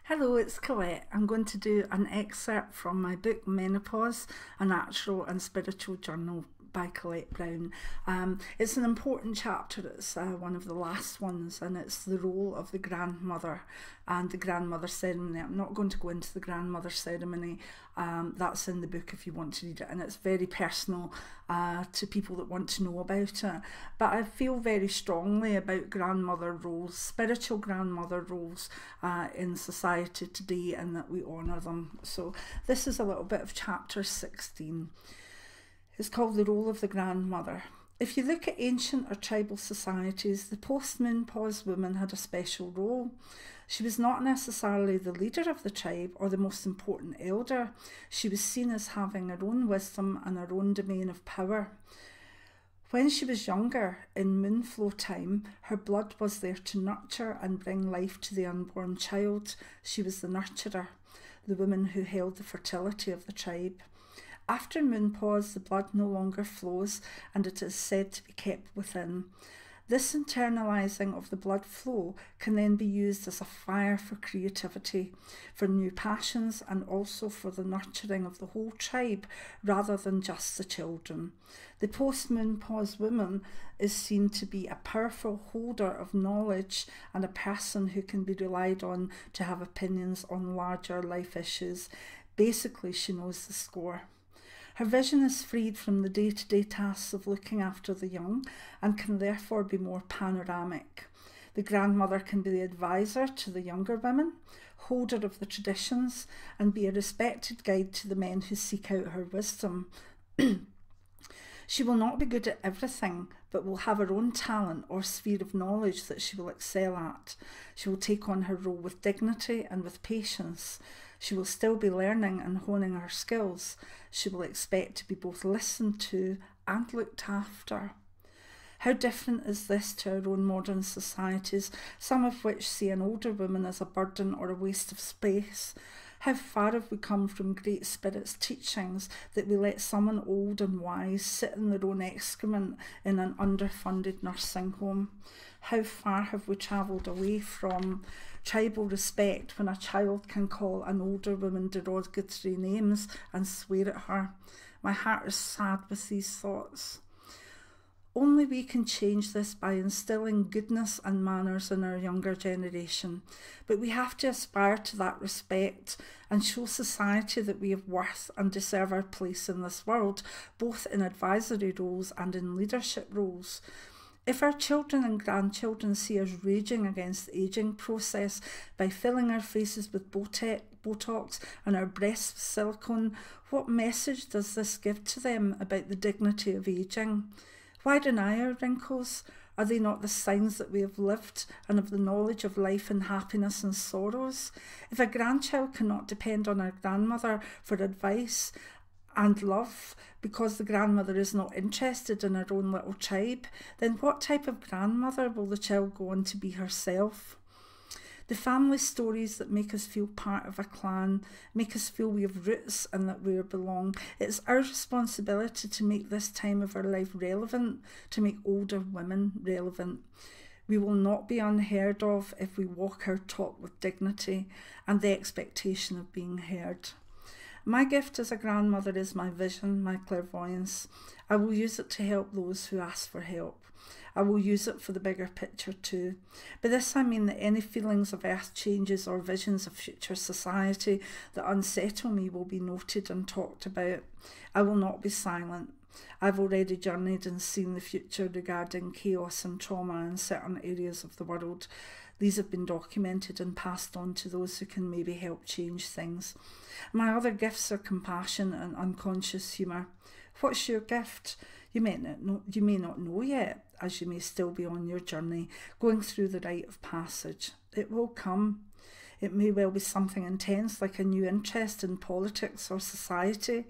Hello, it's Colette. I'm going to do an excerpt from my book Menopause, a natural and spiritual journal by Colette Brown. It's an important chapter. It's one of the last ones, and it's the role of the grandmother and the grandmother ceremony. I'm not going to go into the grandmother ceremony. That's in the book if you want to read it, and it's very personal to people that want to know about it. But I feel very strongly about grandmother roles, spiritual grandmother roles in society today, and that we honour them. So this is a little bit of chapter 16. It's called The Role of the Grandmother. If you look at ancient or tribal societies, the post-menopause woman had a special role. She was not necessarily the leader of the tribe or the most important elder. She was seen as having her own wisdom and her own domain of power. When she was younger, in moonflow time, her blood was there to nurture and bring life to the unborn child. She was the nurturer, the woman who held the fertility of the tribe. After menopause, the blood no longer flows, and it is said to be kept within. This internalizing of the blood flow can then be used as a fire for creativity, for new passions, and also for the nurturing of the whole tribe rather than just the children. The post-menopause woman is seen to be a powerful holder of knowledge and a person who can be relied on to have opinions on larger life issues. Basically, she knows the score. Her vision is freed from the day-to-day tasks of looking after the young and can therefore be more panoramic. The grandmother can be the advisor to the younger women, holder of the traditions, and be a respected guide to the men who seek out her wisdom. She will not be good at everything, but will have her own talent or sphere of knowledge that she will excel at. She will take on her role with dignity and with patience. She will still be learning and honing her skills. She will expect to be both listened to and looked after. How different is this to our own modern societies, some of which see an older woman as a burden or a waste of space? How far have we come from Great Spirit's teachings that we let someone old and wise sit in their own excrement in an underfunded nursing home? How far have we travelled away from tribal respect when a child can call an older woman derogatory names and swear at her? My heart is sad with these thoughts. Only we can change this by instilling goodness and manners in our younger generation. But we have to aspire to that respect and show society that we have worth and deserve our place in this world, both in advisory roles and in leadership roles. If our children and grandchildren see us raging against the ageing process by filling our faces with Botox and our breasts with silicone, what message does this give to them about the dignity of ageing? Why deny our wrinkles? Are they not the signs that we have lived and of the knowledge of life and happiness and sorrows? If a grandchild cannot depend on our grandmother for advice and love because the grandmother is not interested in her own little tribe, then what type of grandmother will the child go on to be herself? The family stories that make us feel part of a clan, make us feel we have roots and that we belong. It's our responsibility to make this time of our life relevant, to make older women relevant. We will not be unheard of if we walk our talk with dignity and the expectation of being heard. My gift as a grandmother is my vision, my clairvoyance. I will use it to help those who ask for help. I will use it for the bigger picture too. By this I mean that any feelings of earth changes or visions of future society that unsettle me will be noted and talked about. I will not be silent. I've already journeyed and seen the future regarding chaos and trauma in certain areas of the world. These have been documented and passed on to those who can maybe help change things. My other gifts are compassion and unconscious humour. What's your gift? You may not know yet, as you may still be on your journey, going through the rite of passage. It will come. It may well be something intense, like a new interest in politics or society.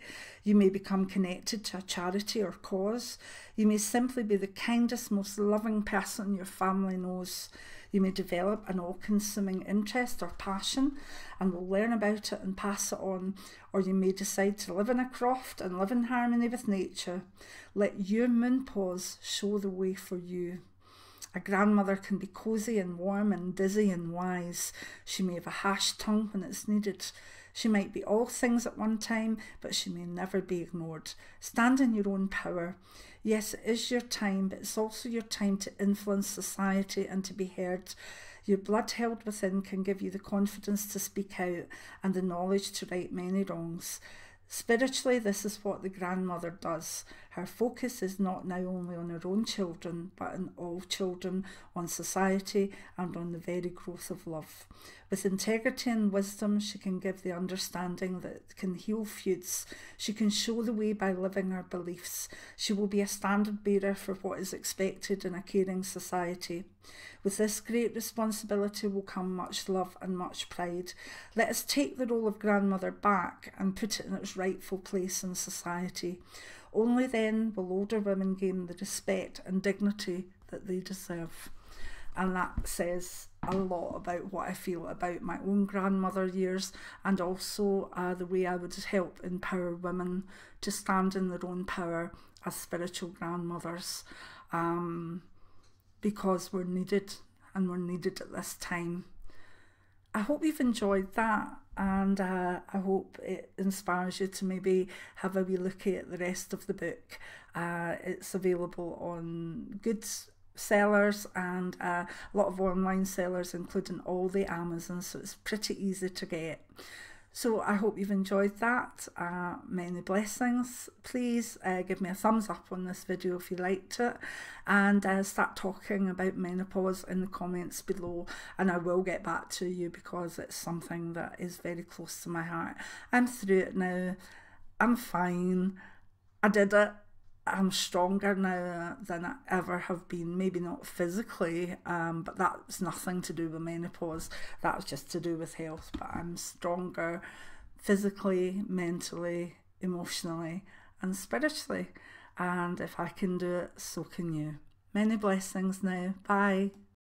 You may become connected to a charity or cause. You may simply be the kindest, most loving person your family knows. You may develop an all-consuming interest or passion and will learn about it and pass it on, or you may decide to live in a croft and live in harmony with nature. Let your menopause show the way for you. A grandmother can be cosy and warm and dizzy and wise. She may have a harsh tongue when it's needed. She might be all things at one time, but she may never be ignored. Stand in your own power. Yes, it is your time, but it's also your time to influence society and to be heard. Your blood held within can give you the confidence to speak out and the knowledge to right many wrongs. Spiritually, this is what the grandmother does. Her focus is not now only on her own children, but on all children, on society, and on the very growth of love. With integrity and wisdom, she can give the understanding that can heal feuds. She can show the way by living her beliefs. She will be a standard bearer for what is expected in a caring society. With this great responsibility will come much love and much pride. Let us take the role of grandmother back and put it in its rightful place in society. Only then will older women gain the respect and dignity that they deserve. And that says a lot about what I feel about my own grandmother years, and also the way I would help empower women to stand in their own power as spiritual grandmothers. Because we're needed, and we're needed at this time. I hope you've enjoyed that, and I hope it inspires you to maybe have a wee look at the rest of the book. It's available on good sellers and a lot of online sellers, including all the Amazon, so it's pretty easy to get. So I hope you've enjoyed that. Many blessings. Please give me a thumbs up on this video if you liked it, and start talking about menopause in the comments below, and I will get back to you because it's something that is very close to my heart. I'm through it now. I'm fine. I did it. I'm stronger now than I ever have been. Maybe not physically, but that's nothing to do with menopause. That was just to do with health. But I'm stronger physically, mentally, emotionally, and spiritually. And if I can do it, so can you. Many blessings now. Bye.